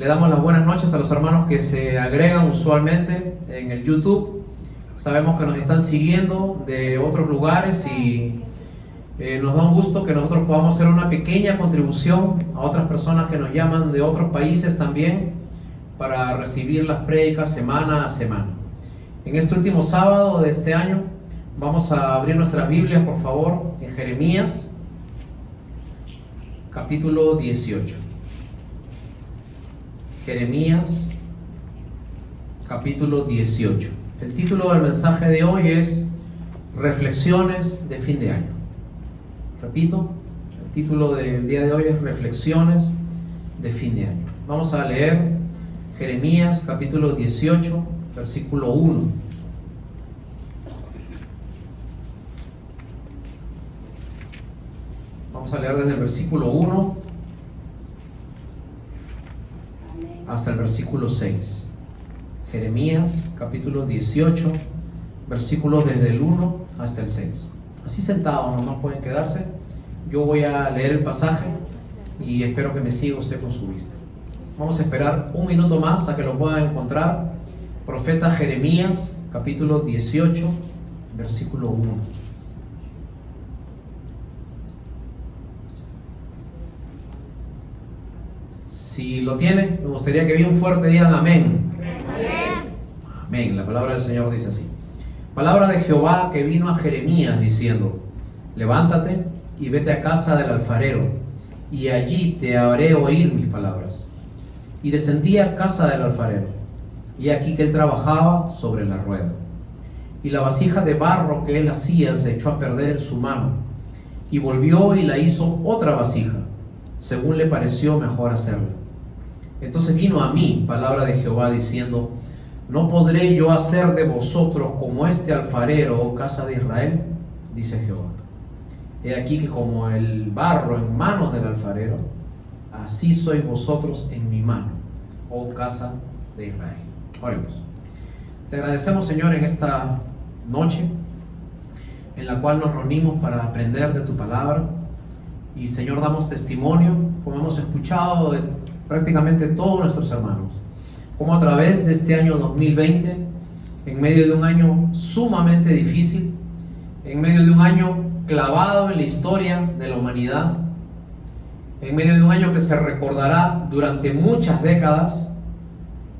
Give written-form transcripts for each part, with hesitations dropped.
Le damos las buenas noches a los hermanos que se agregan usualmente en el YouTube. Sabemos que nos están siguiendo de otros lugares y nos da un gusto que nosotros podamos hacer una pequeña contribución a otras personas que nos llaman de otros países también para recibir las prédicas semana a semana. En este último sábado de este año vamos a abrir nuestras Biblias, por favor, en Jeremías capítulo 18. Jeremías capítulo 18. El título del mensaje de hoy es Reflexiones de fin de año. Repito, el título del día de hoy es Reflexiones de fin de año. Vamos a leer Jeremías capítulo 18, versículo 1. Vamos a leer desde el versículo 1 hasta el versículo 6. Jeremías capítulo 18, versículos desde el 1 hasta el 6. Así sentados, no pueden quedarse. Yo voy a leer el pasaje y espero que me siga usted con su vista. Vamos a esperar un minuto más a que lo puedan encontrar. Profeta Jeremías capítulo 18, versículo 1. Si lo tiene, me gustaría que bien fuerte digan amén. Amén. Amén. La palabra del Señor dice así. Palabra de Jehová que vino a Jeremías diciendo: levántate y vete a casa del alfarero, y allí te haré oír mis palabras. Y descendí a casa del alfarero, y aquí que él trabajaba sobre la rueda. Y la vasija de barro que él hacía se echó a perder en su mano, y volvió y la hizo otra vasija, según le pareció mejor hacerla. Entonces vino a mí palabra de Jehová diciendo: ¿no podré yo hacer de vosotros como este alfarero, oh casa de Israel? Dice Jehová. He aquí que como el barro en manos del alfarero, así sois vosotros en mi mano, oh casa de Israel. Oremos. Te agradecemos, Señor, en esta noche en la cual nos reunimos para aprender de tu palabra. Y, Señor, damos testimonio, como hemos escuchado de prácticamente todos nuestros hermanos, como a través de este año 2020, en medio de un año sumamente difícil, en medio de un año clavado en la historia de la humanidad, en medio de un año que se recordará durante muchas décadas,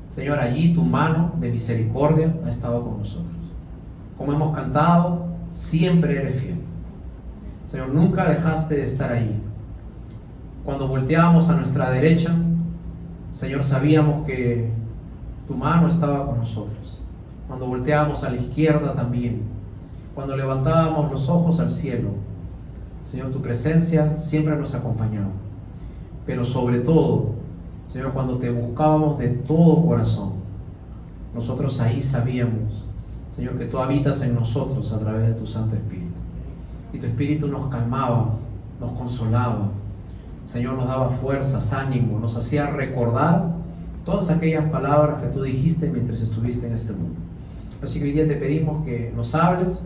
Señor, allí tu mano de misericordia ha estado con nosotros. Como hemos cantado, siempre eres fiel. Señor, nunca dejaste de estar allí. Cuando volteábamos a nuestra derecha, Señor, sabíamos que tu mano estaba con nosotros. Cuando volteábamos a la izquierda también. Cuando levantábamos los ojos al cielo, Señor, tu presencia siempre nos acompañaba. Pero sobre todo, Señor, cuando te buscábamos de todo corazón, nosotros ahí sabíamos, Señor, que tú habitas en nosotros a través de tu Santo Espíritu. Y tu Espíritu nos calmaba, nos consolaba, Señor, nos daba fuerzas, ánimo, nos hacía recordar todas aquellas palabras que tú dijiste mientras estuviste en este mundo. Así que hoy día te pedimos que nos hables,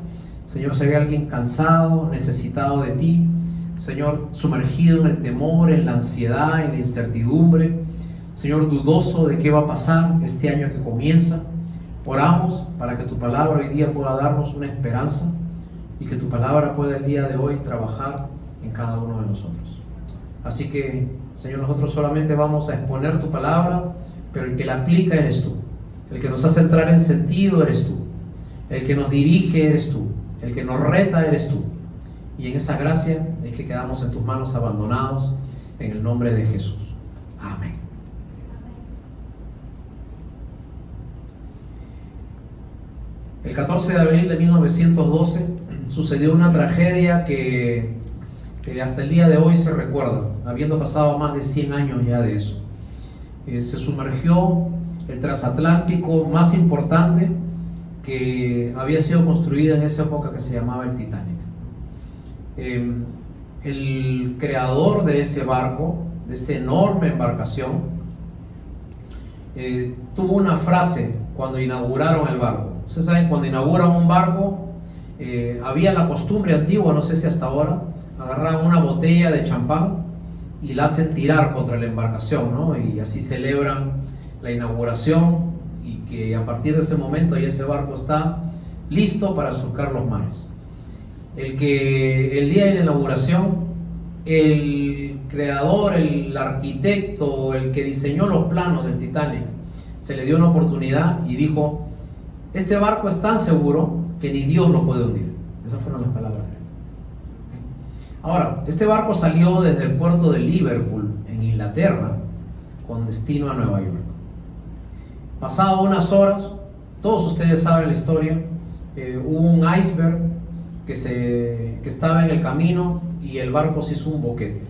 Señor. Si hay alguien cansado, necesitado de ti, Señor, sumergido en el temor, en la ansiedad, en la incertidumbre, Señor, dudoso de qué va a pasar este año que comienza, oramos para que tu palabra hoy día pueda darnos una esperanza y que tu palabra pueda el día de hoy trabajar en cada uno de nosotros. Así que, Señor, nosotros solamente vamos a exponer tu palabra, pero el que la aplica eres tú. El que nos hace entrar en sentido eres tú. El que nos dirige eres tú. El que nos reta eres tú. Y en esa gracia es que quedamos en tus manos abandonados, en el nombre de Jesús. Amén. El 14 de abril de 1912 sucedió una tragedia que hasta el día de hoy se recuerda, habiendo pasado más de 100 años ya de eso. Se sumergió el transatlántico más importante que había sido construido en esa época, que se llamaba el Titanic. El creador de ese barco, de esa enorme embarcación, tuvo una frase cuando inauguraron el barco. Ustedes saben, cuando inauguran un barco, había la costumbre antigua, no sé si hasta ahora, agarraban una botella de champán y la hacen tirar contra la embarcación, ¿no? Y así celebran la inauguración, y que a partir de ese momento ya ese barco está listo para surcar los mares. El día de la inauguración, el creador, el arquitecto, el que diseñó los planos del Titanic, se le dio una oportunidad y dijo: este barco es tan seguro que ni Dios lo puede hundir. Esas fueron las palabras de él. Ahora, este barco salió desde el puerto de Liverpool, en Inglaterra, con destino a Nueva York. Pasado unas horas, todos ustedes saben la historia, hubo un iceberg que estaba en el camino y el barco se hizo un boquete.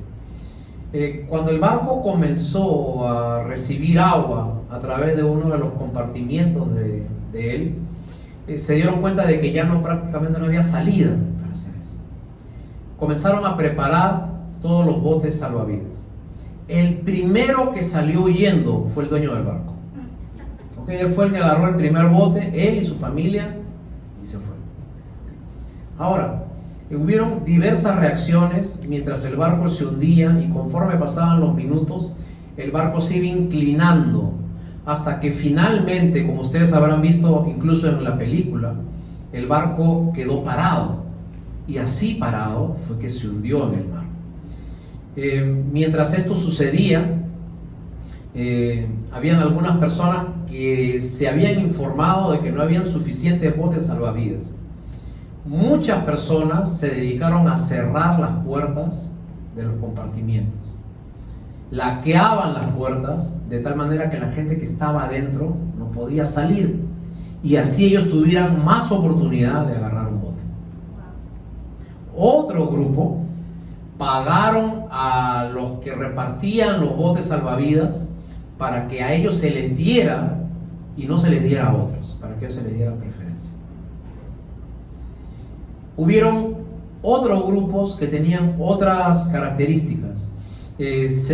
Cuando el barco comenzó a recibir agua a través de uno de los compartimientos de él, se dieron cuenta de que ya prácticamente no había salida para hacer eso. Comenzaron a preparar todos los botes salvavidas. El primero que salió huyendo fue el dueño del barco. Él fue el que agarró el primer bote, él y su familia, y se fue. Ahora, hubieron diversas reacciones mientras el barco se hundía, y conforme pasaban los minutos, el barco se iba inclinando hasta que finalmente, como ustedes habrán visto incluso en la película, el barco quedó parado, y así parado fue que se hundió en el mar. Mientras esto sucedía, habían algunas personas que se habían informado de que no habían suficientes botes salvavidas. Muchas personas se dedicaron a cerrar las puertas de los compartimientos, laqueaban las puertas de tal manera que la gente que estaba adentro no podía salir, y así ellos tuvieran más oportunidad de agarrar un bote. Otro grupo pagaron a los que repartían los botes salvavidas para que a ellos se les diera y no se les diera a otros, para que ellos se les diera preferencia. Hubieron otros grupos que tenían otras características.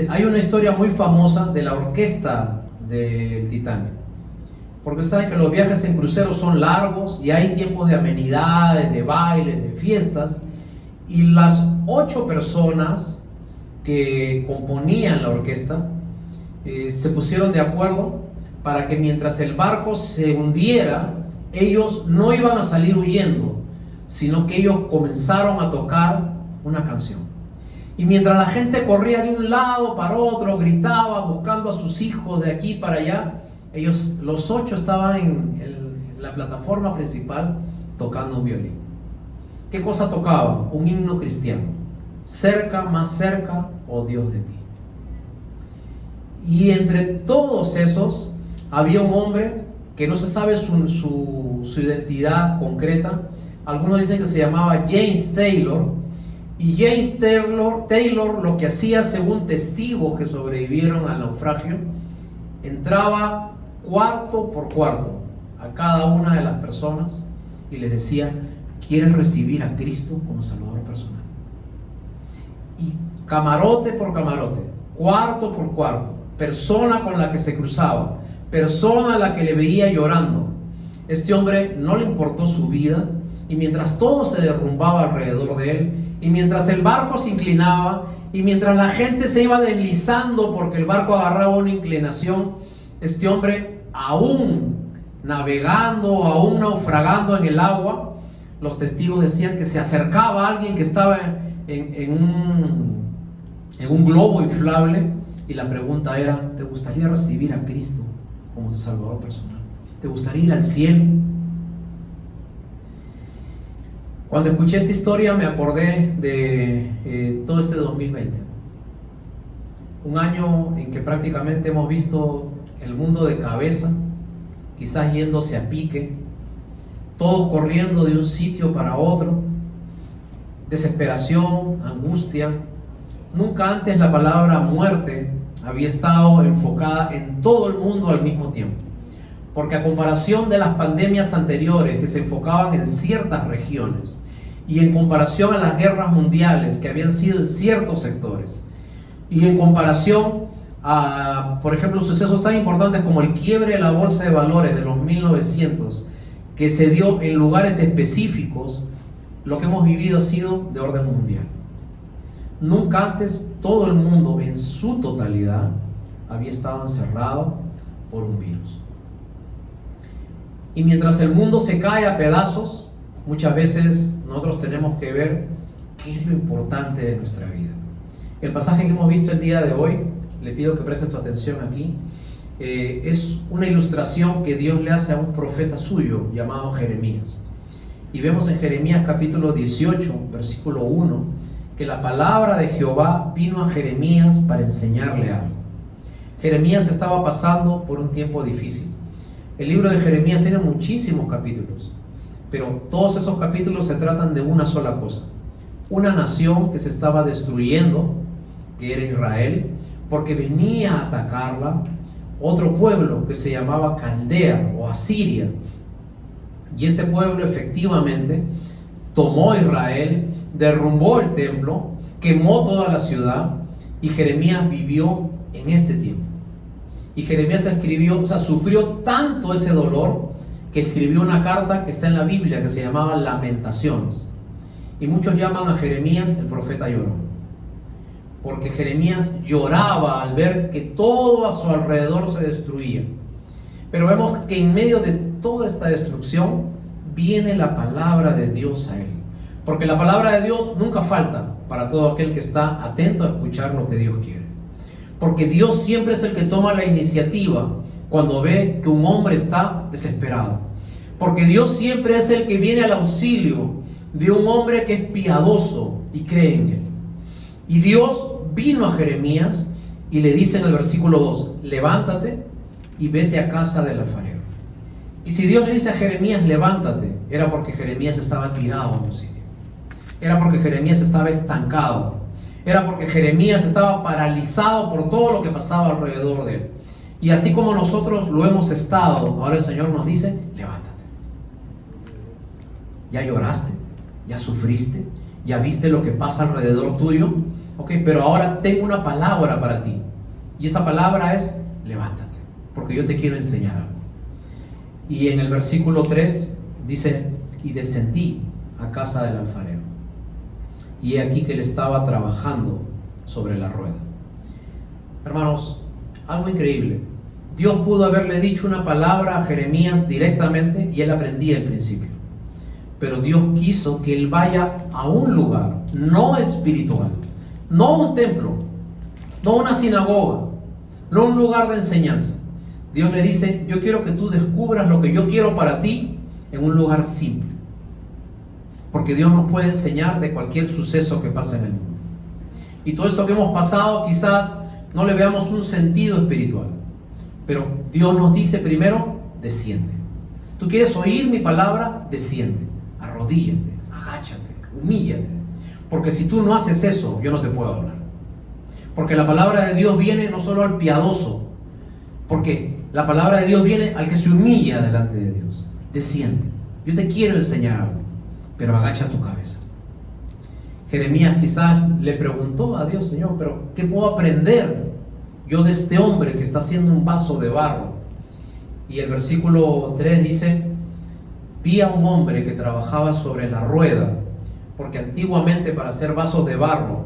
Hay una historia muy famosa de la orquesta del Titanic, porque saben que los viajes en cruceros son largos y hay tiempos de amenidades, de bailes, de fiestas, y las 8 personas que componían la orquesta se pusieron de acuerdo para que mientras el barco se hundiera, ellos no iban a salir huyendo, sino que ellos comenzaron a tocar una canción. Y mientras la gente corría de un lado para otro, gritaba, buscando a sus hijos de aquí para allá, ellos, los 8, estaban en la plataforma principal tocando un violín. ¿Qué cosa tocaban? Un himno cristiano: cerca, más cerca, oh Dios de ti. Y entre todos esos había un hombre que no se sabe su identidad concreta. Algunos dicen que se llamaba James Taylor, y James Taylor lo que hacía, según testigos que sobrevivieron al naufragio, entraba cuarto por cuarto a cada una de las personas y les decía: ¿quieres recibir a Cristo como Salvador personal? Y camarote por camarote, cuarto por cuarto, persona con la que se cruzaba, persona a la que le veía llorando, este hombre no le importó su vida, y mientras todo se derrumbaba alrededor de él, y mientras el barco se inclinaba, y mientras la gente se iba deslizando porque el barco agarraba una inclinación, este hombre, aún navegando, aún naufragando en el agua, los testigos decían que se acercaba a alguien que estaba en un globo inflable, y la pregunta era: ¿te gustaría recibir a Cristo como tu Salvador personal? ¿Te gustaría ir al cielo? Cuando escuché esta historia me acordé de todo este 2020, un año en que prácticamente hemos visto el mundo de cabeza, quizás yéndose a pique, todos corriendo de un sitio para otro, desesperación, angustia. Nunca antes la palabra muerte había estado enfocada en todo el mundo al mismo tiempo, porque a comparación de las pandemias anteriores que se enfocaban en ciertas regiones, y en comparación a las guerras mundiales que habían sido en ciertos sectores, y en comparación a, por ejemplo, sucesos tan importantes como el quiebre de la bolsa de valores de los 1900, que se dio en lugares específicos, lo que hemos vivido ha sido de orden mundial. Nunca antes todo el mundo en su totalidad había estado encerrado por un virus. Y mientras el mundo se cae a pedazos, muchas veces nosotros tenemos que ver qué es lo importante de nuestra vida. El pasaje que hemos visto el día de hoy, le pido que prestes tu atención aquí, es una ilustración que Dios le hace a un profeta suyo llamado Jeremías. Y vemos en Jeremías capítulo 18, versículo 1, que la palabra de Jehová vino a Jeremías para enseñarle algo. Jeremías estaba pasando por un tiempo difícil. El libro de Jeremías tiene muchísimos capítulos, pero todos esos capítulos se tratan de una sola cosa: una nación que se estaba destruyendo, que era Israel, porque venía a atacarla otro pueblo que se llamaba Caldea o Asiria. Y este pueblo efectivamente tomó Israel, derrumbó el templo, quemó toda la ciudad, y Jeremías vivió en este tiempo. Y Jeremías escribió, sufrió tanto ese dolor que escribió una carta que está en la Biblia que se llamaba Lamentaciones. Y muchos llaman a Jeremías el profeta llorón, porque Jeremías lloraba al ver que todo a su alrededor se destruía. Pero vemos que en medio de toda esta destrucción viene la palabra de Dios a él, porque la palabra de Dios nunca falta para todo aquel que está atento a escuchar lo que Dios quiere. Porque Dios siempre es el que toma la iniciativa cuando ve que un hombre está desesperado. Porque Dios siempre es el que viene al auxilio de un hombre que es piadoso y cree en él. Y Dios vino a Jeremías y le dice en el versículo 2: levántate y vete a casa del alfarero. Y si Dios le dice a Jeremías levántate, era porque Jeremías estaba tirado en un sitio. Era porque Jeremías estaba estancado. Era porque Jeremías estaba paralizado por todo lo que pasaba alrededor de él. Y así como nosotros lo hemos estado, ahora el Señor nos dice: levántate. ¿Ya lloraste? ¿Ya sufriste? ¿Ya viste lo que pasa alrededor tuyo? Ok, pero ahora tengo una palabra para ti. Y esa palabra es: levántate, porque yo te quiero enseñar algo. Y en el versículo 3 dice: y descendí a casa del alfarero, y he aquí que él estaba trabajando sobre la rueda. Hermanos, algo increíble. Dios pudo haberle dicho una palabra a Jeremías directamente y él aprendía el principio. Pero Dios quiso que él vaya a un lugar no espiritual, no un templo, no una sinagoga, no un lugar de enseñanza. Dios le dice: yo quiero que tú descubras lo que yo quiero para ti en un lugar simple. Porque Dios nos puede enseñar de cualquier suceso que pasa en el mundo. Y todo esto que hemos pasado quizás no le veamos un sentido espiritual. Pero Dios nos dice primero: desciende. ¿Tú quieres oír mi palabra? Desciende. Arrodíllate, agáchate, humíllate. Porque si tú no haces eso, yo no te puedo hablar. Porque la palabra de Dios viene no solo al piadoso, porque la palabra de Dios viene al que se humilla delante de Dios. Desciende. Yo te quiero enseñar algo, pero agacha tu cabeza. Jeremías quizás le preguntó a Dios: Señor, pero ¿qué puedo aprender yo de este hombre que está haciendo un vaso de barro? Y el versículo 3 dice: vi a un hombre que trabajaba sobre la rueda, porque antiguamente para hacer vasos de barro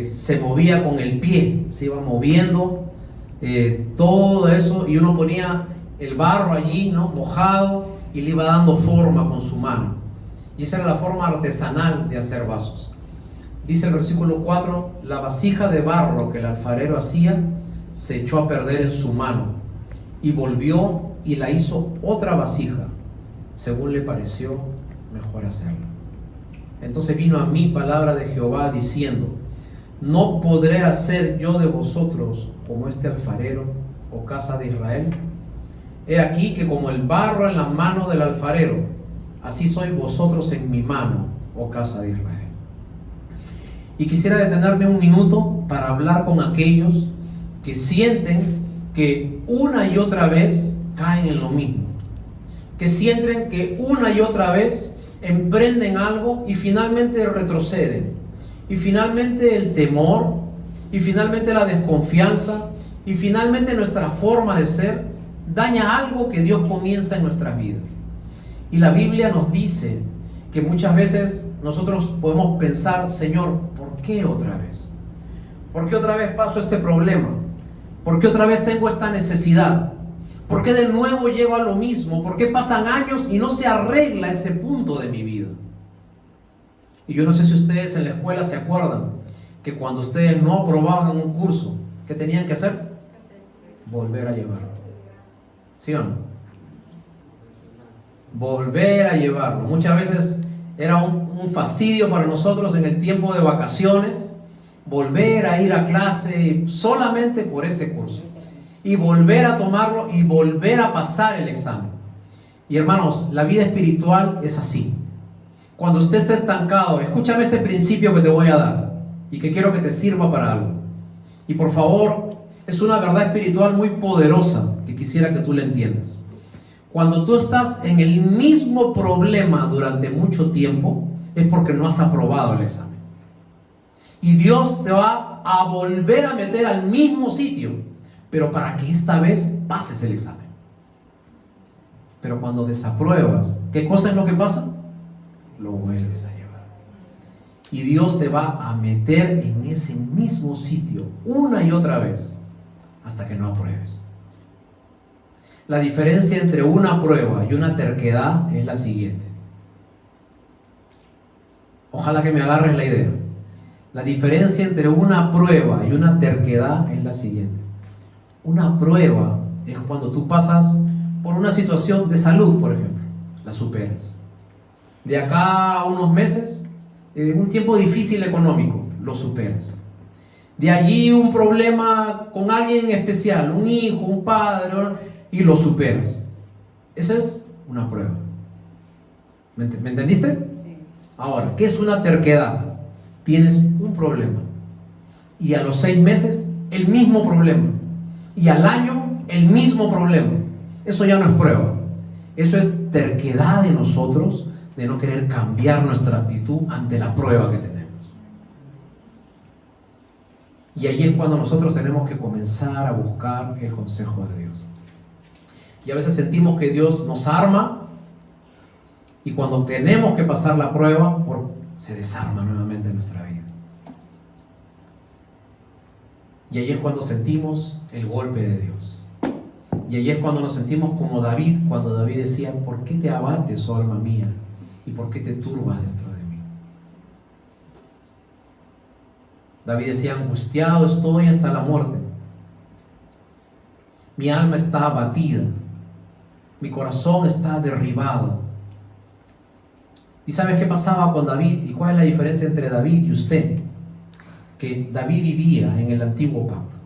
se movía con el pie, se iba moviendo todo eso, y uno ponía el barro allí, ¿no?, mojado, y le iba dando forma con su mano. Y esa era la forma artesanal de hacer vasos. Dice el versículo 4: la vasija de barro que el alfarero hacía se echó a perder en su mano, y volvió y la hizo otra vasija, según le pareció mejor hacerlo. Entonces vino a mí palabra de Jehová diciendo: ¿no podré hacer yo de vosotros como este alfarero, oh casa de Israel? He aquí que como el barro en la mano del alfarero, así sois vosotros en mi mano, oh casa de Israel. Y quisiera detenerme un minuto para hablar con aquellos que sienten que una y otra vez caen en lo mismo, que sienten que una y otra vez emprenden algo y finalmente retroceden, y finalmente el temor, y finalmente la desconfianza, y finalmente nuestra forma de ser daña algo que Dios comienza en nuestras vidas. Y la Biblia nos dice que muchas veces nosotros podemos pensar, Señor, ¿por qué otra vez? ¿Por qué otra vez paso este problema? ¿Por qué otra vez tengo esta necesidad? ¿Por qué de nuevo llego a lo mismo? ¿Por qué pasan años y no se arregla ese punto de mi vida? Y yo no sé si ustedes en la escuela se acuerdan que cuando ustedes no aprobaban un curso, ¿qué tenían que hacer? Volver a llevarlo. ¿Sí o no? Volver a llevarlo. Muchas veces era un fastidio para nosotros en el tiempo de vacaciones volver a ir a clase solamente por ese curso y volver a tomarlo y volver a pasar el examen. Y hermanos, la vida espiritual es así. Cuando usted está estancado, escúchame este principio que te voy a dar y que quiero que te sirva para algo. Y por favor, es una verdad espiritual muy poderosa que quisiera que tú la entiendas. Cuando tú estás en el mismo problema durante mucho tiempo, es porque no has aprobado el examen. Y Dios te va a volver a meter al mismo sitio, pero para que esta vez pases el examen. Pero cuando desapruebas, ¿qué cosa es lo que pasa? Lo vuelves a llevar. Y Dios te va a meter en ese mismo sitio una y otra vez hasta que no apruebes. La diferencia entre una prueba y una terquedad es la siguiente. Ojalá que me agarren la idea. La diferencia entre una prueba y una terquedad es la siguiente. Una prueba es cuando tú pasas por una situación de salud, por ejemplo, la superas. De acá a unos meses, un tiempo difícil económico, lo superas. De allí un problema con alguien especial, un hijo, un padre, y lo superas. Esa es una prueba. ¿Me entendiste? Sí. Ahora, ¿qué es una terquedad? Tienes un problema y a los 6 meses el mismo problema y al año el mismo problema. Eso ya no es prueba. Eso es terquedad de nosotros, de no querer cambiar nuestra actitud ante la prueba que tenemos. Y ahí es cuando nosotros tenemos que comenzar a buscar el consejo de Dios. Y a veces sentimos que Dios nos arma y cuando tenemos que pasar la prueba, se desarma nuevamente nuestra vida. Y ahí es cuando sentimos el golpe de Dios. Y ahí es cuando nos sentimos como David, cuando David decía, ¿por qué te abates, oh alma mía? ¿Y por qué te turbas dentro de mí? David decía, angustiado estoy hasta la muerte. Mi alma está abatida. Mi corazón está derribado. ¿Y sabes qué pasaba con David? ¿Y cuál es la diferencia entre David y usted? Que David vivía en el antiguo pacto.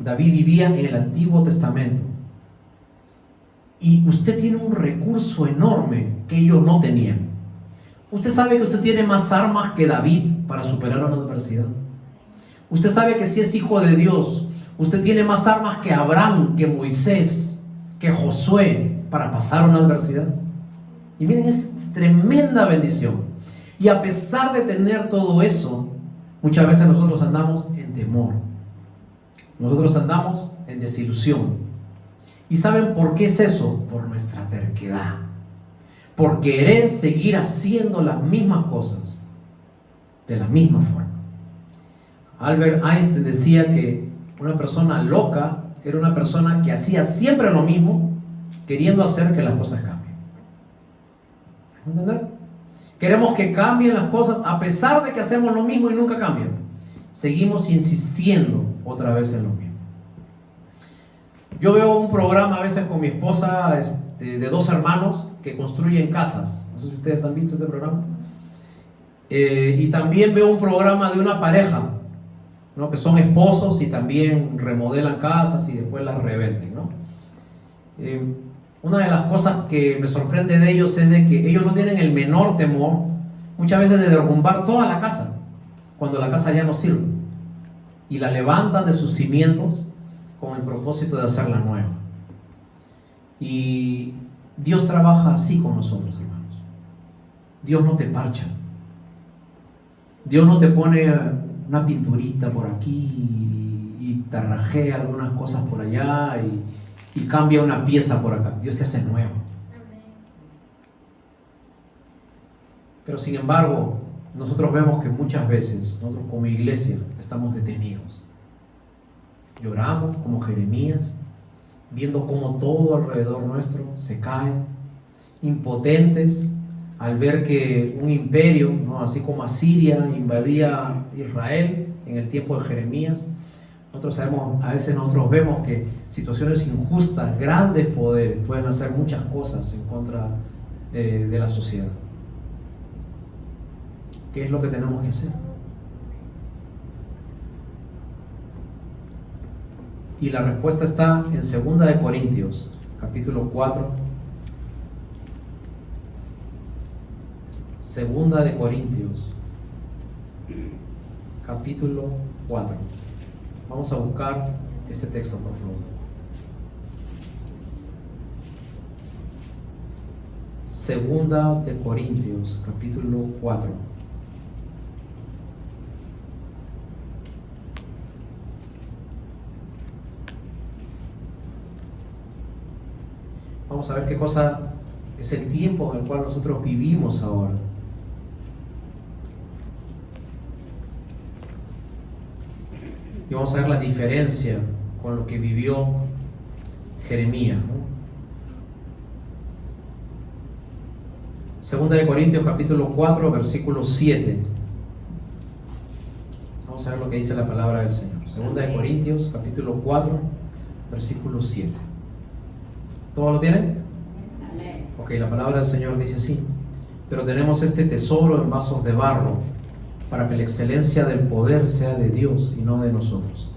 David vivía en el Antiguo Testamento. Y usted tiene un recurso enorme que ellos no tenían. Usted sabe que usted tiene más armas que David para superar una adversidad. Usted sabe que si es hijo de Dios, usted tiene más armas que Abraham, que Moisés, que Josué para pasar una adversidad. Y miren, es tremenda bendición. Y a pesar de tener todo eso, muchas veces nosotros andamos en temor. Nosotros andamos en desilusión. ¿Y saben por qué es eso? Por nuestra terquedad. Por querer seguir haciendo las mismas cosas de la misma forma. Albert Einstein decía que una persona loca era una persona que hacía siempre lo mismo, queriendo hacer que las cosas cambien. ¿Entender? Queremos que cambien las cosas a pesar de que hacemos lo mismo y nunca cambian. Seguimos insistiendo otra vez en lo mismo. Yo veo un programa a veces con mi esposa de 2 hermanos que construyen casas. No sé si ustedes han visto ese programa. Y también veo un programa de una pareja, ¿no? Que son esposos y también remodelan casas y después las revenden, ¿no? Una de las cosas que me sorprende de ellos es de que ellos no tienen el menor temor muchas veces de derrumbar toda la casa cuando la casa ya no sirve y la levantan de sus cimientos con el propósito de hacerla nueva. Y Dios trabaja así con nosotros, hermanos. Dios no te parcha. Dios no te pone una pinturita por aquí y te rajea algunas cosas por allá y cambia una pieza por acá. Dios te hace nuevo. Pero sin embargo, nosotros vemos que muchas veces nosotros como iglesia estamos detenidos. Lloramos como Jeremías, viendo cómo todo alrededor nuestro se cae, impotentes al ver que un imperio, ¿no?, así como Asiria invadía Israel en el tiempo de Jeremías. A veces nosotros vemos que situaciones injustas, grandes poderes pueden hacer muchas cosas en contra de la sociedad. ¿Qué es lo que tenemos que hacer? Y la respuesta está en 2 de Corintios, capítulo 4. 2 de Corintios, capítulo 4. Vamos a buscar ese texto, por favor. 2 de Corintios, capítulo 4. Vamos a ver qué cosa es el tiempo en el cual nosotros vivimos ahora. Y vamos a ver la diferencia con lo que vivió Jeremías, ¿no? 2 de Corintios capítulo 4, versículo 7. Vamos a ver lo que dice la palabra del Señor. 2 de Corintios capítulo 4, versículo 7. ¿Todos lo tienen? Ok, la palabra del Señor dice así: pero tenemos este tesoro en vasos de barro, para que la excelencia del poder sea de Dios y no de nosotros,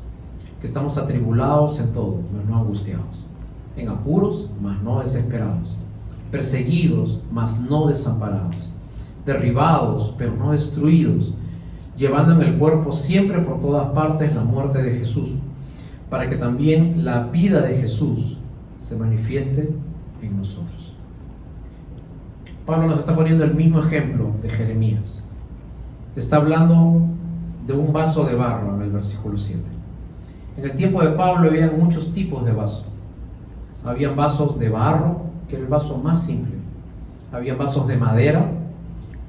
que estamos atribulados en todo, mas no angustiados, en apuros, mas no desesperados, perseguidos, mas no desamparados, derribados, pero no destruidos, llevando en el cuerpo siempre por todas partes la muerte de Jesús, para que también la vida de Jesús se manifieste en nosotros. Pablo nos está poniendo el mismo ejemplo de Jeremías. Está hablando de un vaso de barro en el versículo 7. En el tiempo de Pablo había muchos tipos de vasos. Habían vasos de barro, que era el vaso más simple. Habían vasos de madera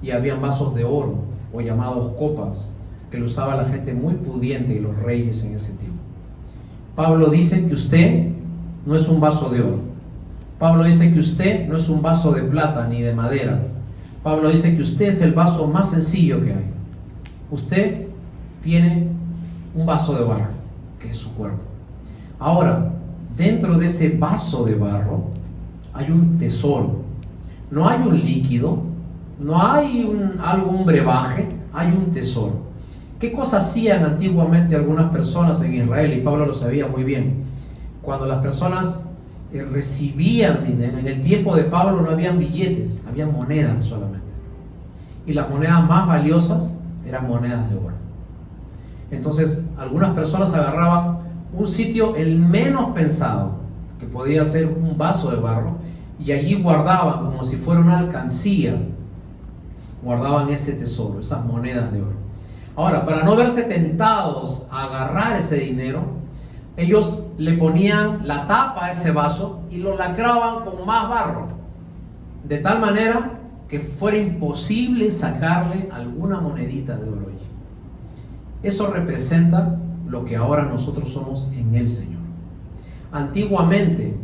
y habían vasos de oro, o llamados copas, que lo usaba la gente muy pudiente y los reyes en ese tiempo. Pablo dice que usted no es un vaso de oro. Pablo dice que usted no es un vaso de plata ni de madera. Pablo dice que usted es el vaso más sencillo que hay. Usted tiene un vaso de barro, que es su cuerpo. Ahora, dentro de ese vaso de barro hay un tesoro. No hay un líquido, no hay un brebaje, hay un tesoro. ¿Qué cosas hacían antiguamente algunas personas en Israel? Y Pablo lo sabía muy bien. Cuando las personas recibían dinero, en el tiempo de Pablo no habían billetes, había monedas solamente. Y las monedas más valiosas eran monedas de oro. Entonces, algunas personas agarraban un sitio el menos pensado, que podía ser un vaso de barro, y allí guardaban, como si fuera una alcancía, guardaban ese tesoro, esas monedas de oro. Ahora, para no verse tentados a agarrar ese dinero, ellos le ponían la tapa a ese vaso y lo lacraban con más barro, de tal manera que fuera imposible sacarle alguna monedita de oro allí. Eso representa lo que ahora nosotros somos en el Señor. Antiguamente,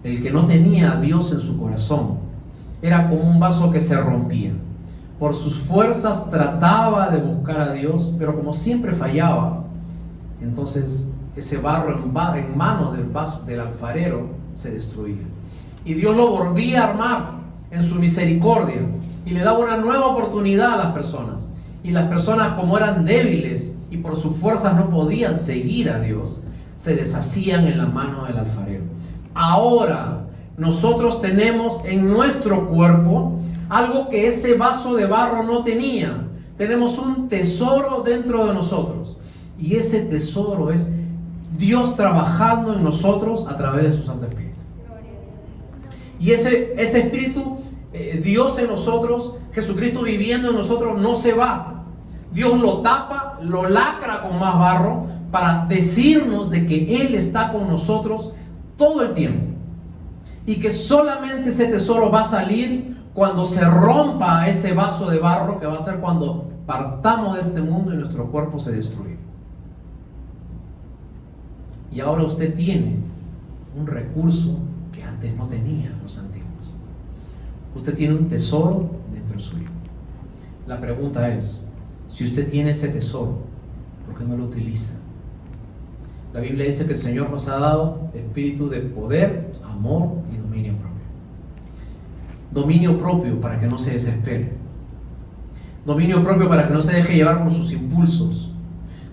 el que no tenía a Dios en su corazón era como un vaso que se rompía. Por sus fuerzas trataba de buscar a Dios, pero como siempre fallaba, entonces ese barro en manos del alfarero se destruía. Y Dios lo volvía a armar en su misericordia y le daba una nueva oportunidad a las personas. Y las personas, como eran débiles y por sus fuerzas no podían seguir a Dios, se deshacían en la mano del alfarero. Ahora nosotros tenemos en nuestro cuerpo algo que ese vaso de barro no tenía. Tenemos un tesoro dentro de nosotros, y ese tesoro es Dios trabajando en nosotros a través de su Santo Espíritu. Y ese Espíritu, Dios en nosotros, Jesucristo viviendo en nosotros, no se va. Dios lo tapa, lo lacra con más barro para decirnos de que Él está con nosotros todo el tiempo, y que solamente ese tesoro va a salir cuando se rompa ese vaso de barro, que va a ser cuando partamos de este mundo y nuestro cuerpo se destruya. Y ahora usted tiene un recurso que antes no tenían los antiguos. Usted tiene un tesoro dentro suyo. La pregunta es, si usted tiene ese tesoro, ¿por qué no lo utiliza? La Biblia dice que el Señor nos ha dado espíritu de poder, amor y dominio propio. Dominio propio para que no se desespere. Dominio propio para que no se deje llevar por sus impulsos.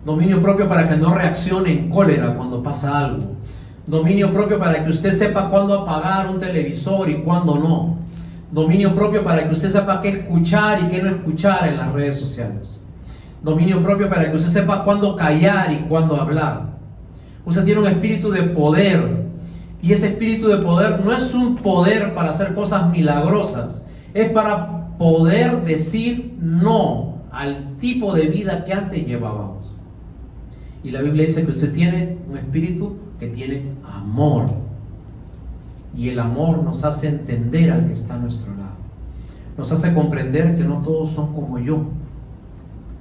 Dominio propio para que no reaccione en cólera cuando pasa algo. Dominio propio para que usted sepa cuándo apagar un televisor y cuándo no. Dominio propio para que usted sepa qué escuchar y qué no escuchar en las redes sociales. Dominio propio para que usted sepa cuándo callar y cuándo hablar. Usted tiene un espíritu de poder. Y ese espíritu de poder no es un poder para hacer cosas milagrosas. Es para poder decir no al tipo de vida que antes llevábamos. Y la Biblia dice que usted tiene un espíritu que tiene amor. Y el amor nos hace entender al que está a nuestro lado. Nos hace comprender que no todos son como yo,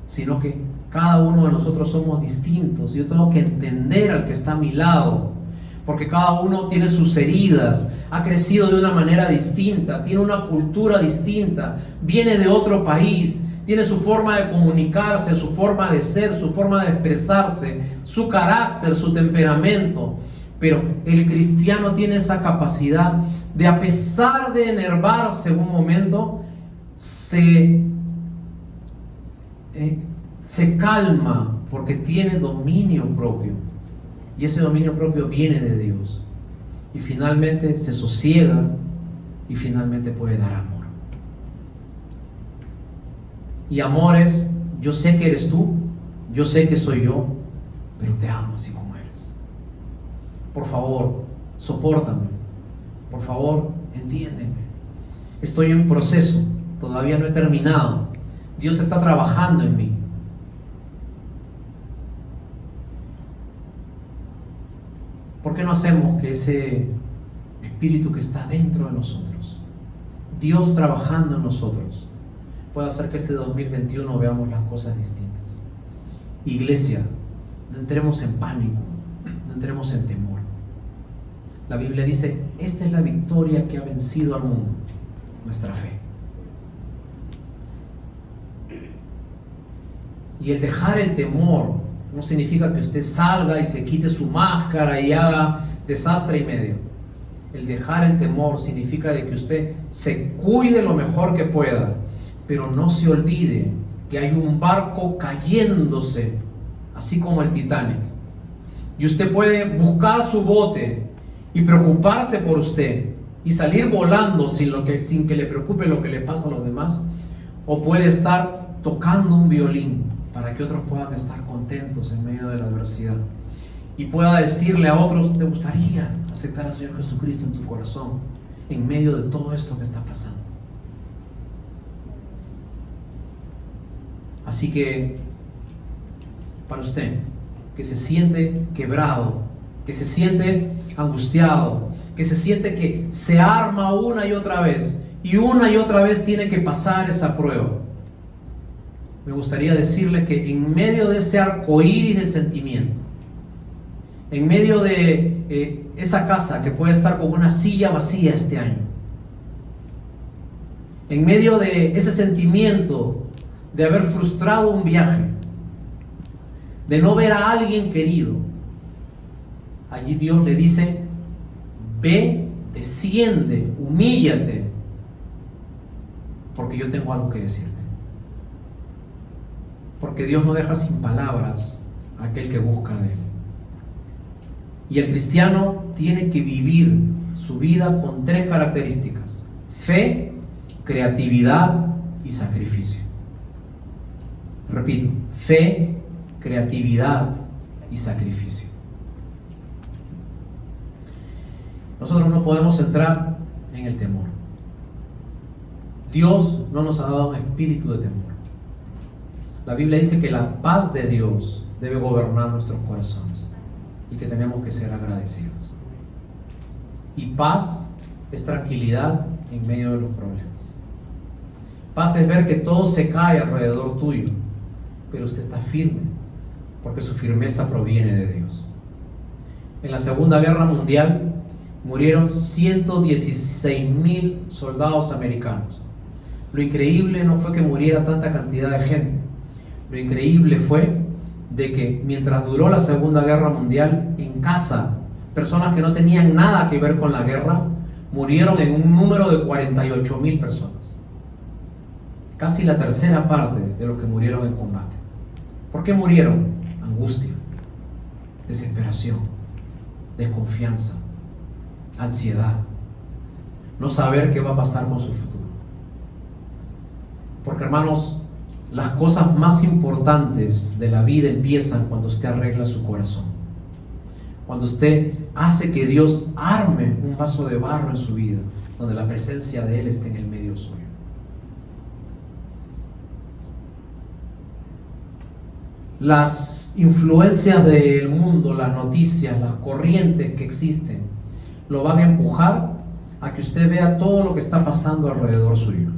sino que cada uno de nosotros somos distintos. Yo tengo que entender al que está a mi lado, porque cada uno tiene sus heridas, ha crecido de una manera distinta, tiene una cultura distinta, viene de otro país, tiene su forma de comunicarse, su forma de ser, su forma de expresarse, su carácter, su temperamento. Pero el cristiano tiene esa capacidad de, a pesar de enervarse en un momento, se calma porque tiene dominio propio. Y ese dominio propio viene de Dios. Y finalmente se sosiega y finalmente puede dar amor. Y amor es, yo sé que eres tú, yo sé que soy yo, pero te amo así como eres. Por favor, sopórtame. Por favor, entiéndeme. Estoy en proceso, todavía no he terminado. Dios está trabajando en mí. ¿Por qué no hacemos que ese espíritu que está dentro de nosotros, Dios trabajando en nosotros, pueda hacer que este 2021 veamos las cosas distintas? Iglesia, no entremos en pánico, no entremos en temor. La Biblia dice, esta es la victoria que ha vencido al mundo, nuestra fe. Y el dejar el temor no significa que usted salga y se quite su máscara y haga desastre y medio. El dejar el temor significa de que usted se cuide lo mejor que pueda, pero no se olvide que hay un barco cayéndose, así como el Titanic. Y usted puede buscar su bote y preocuparse por usted y salir volando sin que le preocupe lo que le pasa a los demás, o puede estar tocando un violín para que otros puedan estar contentos en medio de la adversidad y pueda decirle a otros, ¿te gustaría aceptar al Señor Jesucristo en tu corazón en medio de todo esto que está pasando? Así que para usted que se siente quebrado, que se siente angustiado, que se siente que se arma una y otra vez tiene que pasar esa prueba, me gustaría decirles que en medio de ese arco iris de sentimiento, en medio de esa casa que puede estar con una silla vacía este año, en medio de ese sentimiento de haber frustrado un viaje, de no ver a alguien querido, allí Dios le dice, ve, desciende, humíllate, porque yo tengo algo que decirte. Porque Dios no deja sin palabras a aquel que busca de Él. Y el cristiano tiene que vivir su vida con tres características: fe, creatividad y sacrificio. Repito, fe, creatividad y sacrificio. Nosotros no podemos entrar en el temor. Dios no nos ha dado un espíritu de temor. La Biblia dice que la paz de Dios debe gobernar nuestros corazones y que tenemos que ser agradecidos. Y paz es tranquilidad en medio de los problemas. Paz es ver que todo se cae alrededor tuyo, pero usted está firme, porque su firmeza proviene de Dios. En la Segunda Guerra Mundial murieron 116,000 soldados americanos. Lo increíble no fue que muriera tanta cantidad de gente. Lo increíble fue de que mientras duró la Segunda Guerra Mundial, en casa, personas que no tenían nada que ver con la guerra, murieron en un número de 48,000 personas. Casi la tercera parte de los que murieron en combate. ¿Por qué murieron? Angustia, desesperación, desconfianza, ansiedad, no saber qué va a pasar con su futuro. Porque, hermanos, las cosas más importantes de la vida empiezan cuando usted arregla su corazón. Cuando usted hace que Dios arme un vaso de barro en su vida, donde la presencia de Él esté en el medio suyo. Las influencias del mundo, las noticias, las corrientes que existen, lo van a empujar a que usted vea todo lo que está pasando alrededor suyo.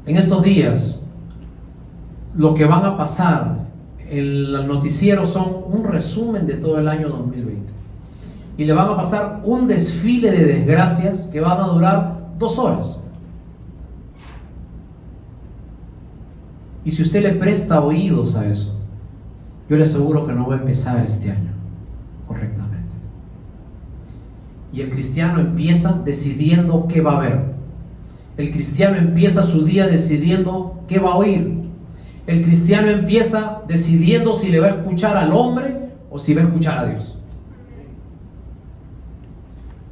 En estos días, lo que van a pasar en el noticiero son un resumen de todo el año 2020. Y le van a pasar un desfile de desgracias que van a durar 2 horas. Y si usted le presta oídos a eso, yo le aseguro que no va a empezar este año correctamente. Y el cristiano empieza decidiendo qué va a ver. El cristiano empieza su día decidiendo qué va a oír. El cristiano empieza decidiendo si le va a escuchar al hombre o si va a escuchar a Dios.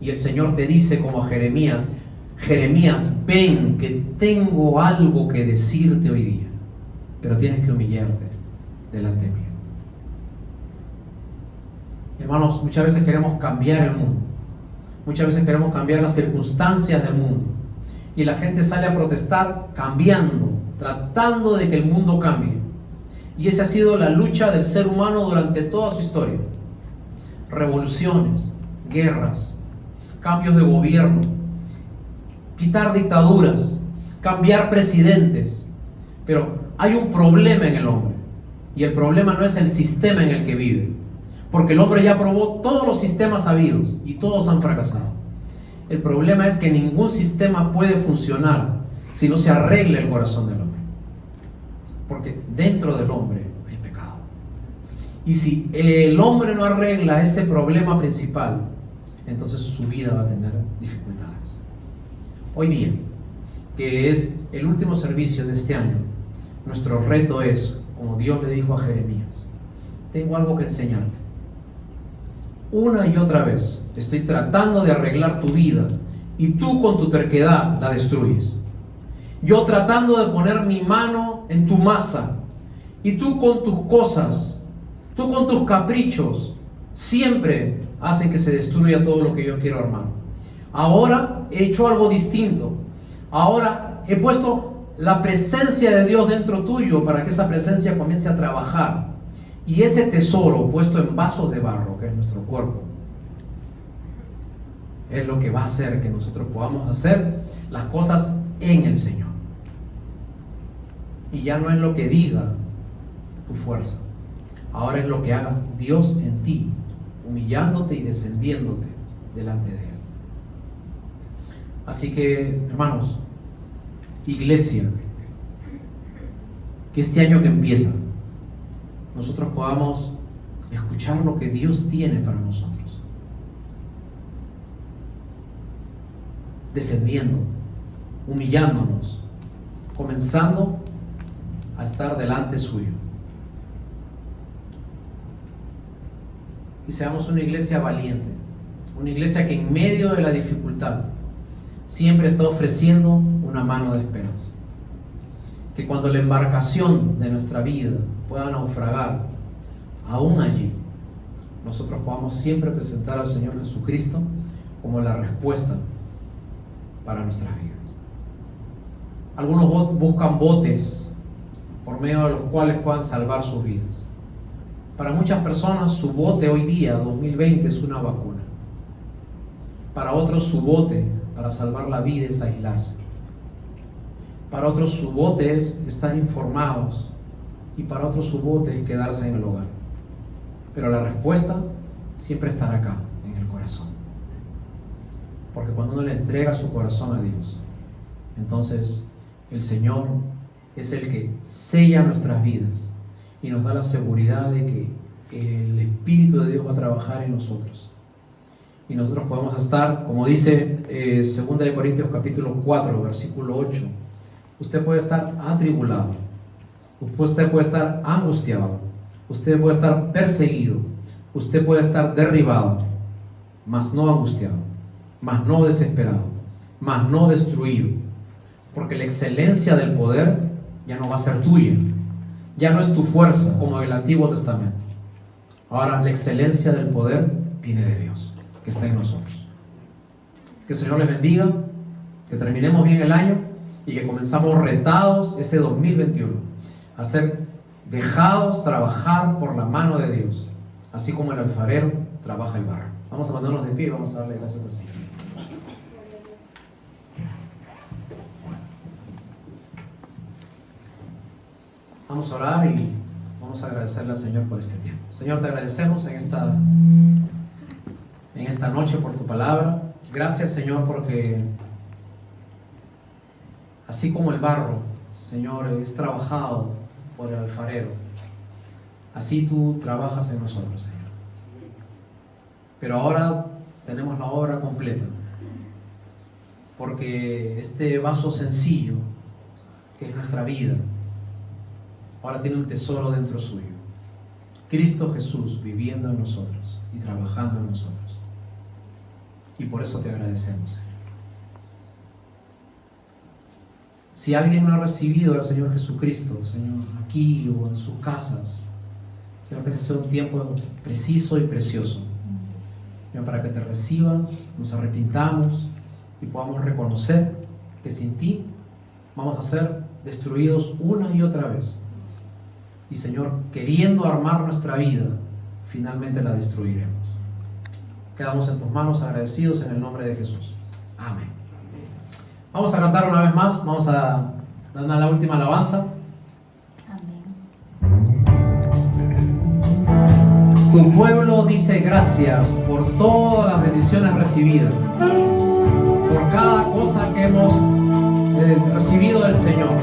Y el Señor te dice como a Jeremías: Jeremías, ven que tengo algo que decirte hoy día, pero tienes que humillarte delante mío. Hermanos, muchas veces queremos cambiar el mundo. Muchas veces queremos cambiar las circunstancias del mundo. Y la gente sale a protestar cambiando, tratando de que el mundo cambie. Y esa ha sido la lucha del ser humano durante toda su historia. Revoluciones, guerras, cambios de gobierno, quitar dictaduras, cambiar presidentes. Pero hay un problema en el hombre. Y el problema no es el sistema en el que vive. Porque el hombre ya probó todos los sistemas habidos y todos han fracasado. El problema es que ningún sistema puede funcionar si no se arregla el corazón del hombre. Porque dentro del hombre hay pecado. Y si el hombre no arregla ese problema principal, entonces su vida va a tener dificultades. Hoy día, que es el último servicio de este año, nuestro reto es, como Dios le dijo a Jeremías: tengo algo que enseñarte. Una y otra vez estoy tratando de arreglar tu vida y tú con tu terquedad la destruyes. Yo tratando de poner mi mano en tu masa y tú con tus cosas, tú con tus caprichos, siempre hacen que se destruya todo lo que yo quiero armar. Ahora he hecho algo distinto. Ahora he puesto la presencia de Dios dentro tuyo para que esa presencia comience a trabajar. Y ese tesoro puesto en vasos de barro, que es nuestro cuerpo, es lo que va a hacer que nosotros podamos hacer las cosas en el Señor. Y ya no es lo que diga tu fuerza, ahora es lo que haga Dios en ti, humillándote y descendiéndote delante de Él. Así que, hermanos, iglesia, que este año que empieza, nosotros podamos escuchar lo que Dios tiene para nosotros, descendiendo, humillándonos, comenzando a estar delante suyo. Y seamos una iglesia valiente, una iglesia que en medio de la dificultad siempre está ofreciendo una mano de esperanza. Que cuando la embarcación de nuestra vida pueda naufragar, aún allí, nosotros podamos siempre presentar al Señor Jesucristo como la respuesta para nuestras vidas. Algunos buscan botes por medio de los cuales puedan salvar sus vidas. Para muchas personas su bote hoy día, 2020, es una vacuna. Para otros su bote para salvar la vida es aislarse. Para otros su bote es estar informados y para otros su bote es quedarse en el hogar. Pero la respuesta siempre estará acá, en el corazón. Porque cuando uno le entrega su corazón a Dios, entonces el Señor es el que sella nuestras vidas y nos da la seguridad de que el Espíritu de Dios va a trabajar en nosotros. Y nosotros podemos estar, como dice 2 de Corintios capítulo 4, versículo 8, usted puede estar atribulado, usted puede estar angustiado, usted puede estar perseguido, usted puede estar derribado, mas no angustiado, mas no desesperado, mas no destruido, porque la excelencia del poder ya no va a ser tuya, ya no es tu fuerza como en el Antiguo Testamento. Ahora la excelencia del poder viene de Dios, que está en nosotros. Que el Señor les bendiga, que terminemos bien el año y que comenzamos retados este 2021 a ser dejados trabajar por la mano de Dios, así como el alfarero trabaja el barro. Vamos a mandarnos de pie y vamos a darle gracias al Señor. Vamos a orar y vamos a agradecerle al Señor por este tiempo. Señor, te agradecemos en esta noche por tu palabra. Gracias, Señor, porque así como el barro, Señor, es trabajado por el alfarero, así tú trabajas en nosotros, Señor. Pero ahora tenemos la obra completa, porque este vaso sencillo, que es nuestra vida, ahora tiene un tesoro dentro suyo. Cristo Jesús viviendo en nosotros y trabajando en nosotros. Y por eso te agradecemos, Señor. Si alguien no ha recibido al Señor Jesucristo, Señor, aquí o en sus casas, Señor, que ese sea un tiempo preciso y precioso, Señor, para que te reciban, nos arrepintamos y podamos reconocer que sin ti vamos a ser destruidos una y otra vez. Y Señor, queriendo armar nuestra vida, finalmente la destruiremos. Quedamos en tus manos agradecidos en el nombre de Jesús. Amén. Vamos a cantar una vez más, vamos a dar la última alabanza. Amén. Tu pueblo dice gracias por todas las bendiciones recibidas, por cada cosa que hemos recibido del Señor.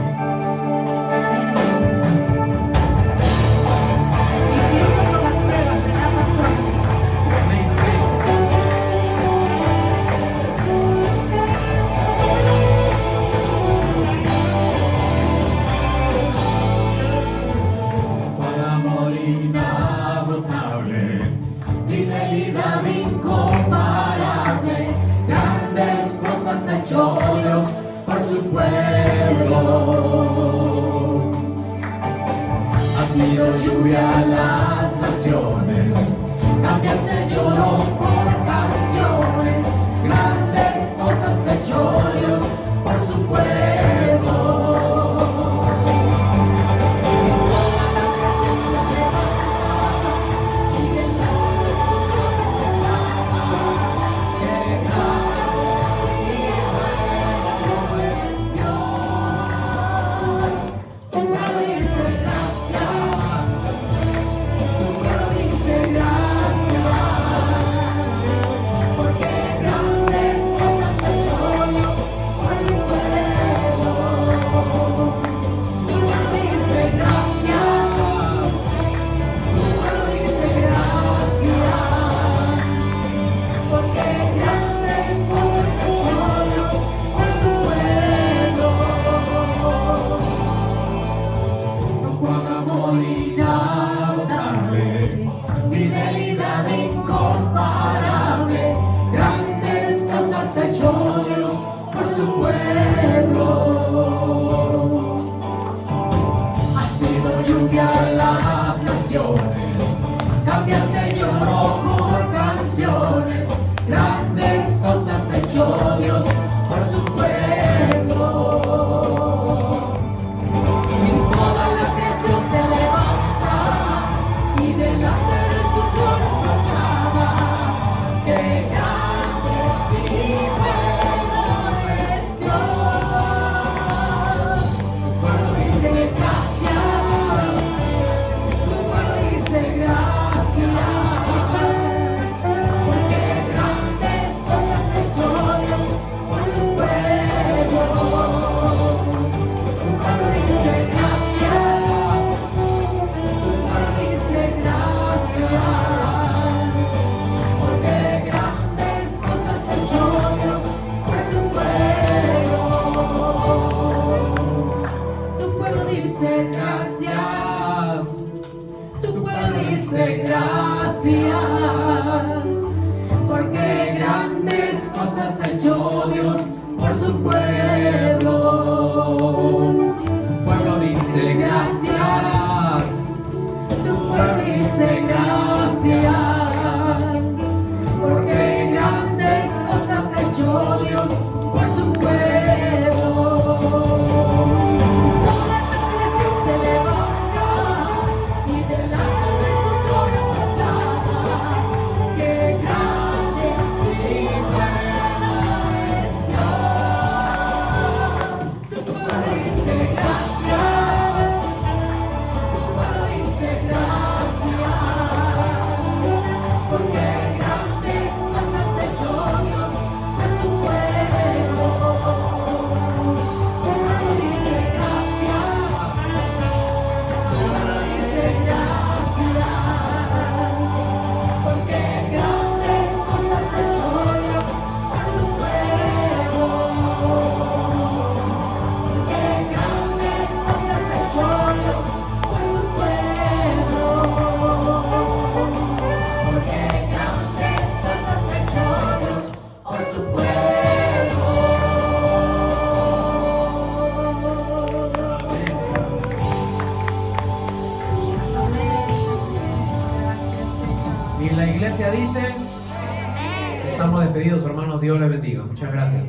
Fidelidad incomparable, grandes cosas ha hecho Dios por su pueblo. Ha sido lluvia a las naciones, cambiaste lloro por canciones, grandes cosas ha hecho Dios por su pueblo. cosas ha hecho Dios por su pueblo. Pueblo dice gracias. Su pueblo dice gracias, porque grandes cosas ha hecho Dios por su pueblo. Toda la creación se levanta y delante de su trono proclama que grande y bueno es Dios. Su pueblo dice gracias. Su pueblo dice gracias, porque grandes cosas ha hecho Dios por su pueblo. Su pueblo dice gracias. Su pueblo dice gracias, porque grandes cosas ha hecho Dios por su pueblo. Que grandes cosas ha hecho Dios por su pueblo. Porque grandes cosas ha hecho Dios por su pueblo. Y la iglesia dice, estamos despedidos, hermanos, Dios les bendiga. Muchas gracias.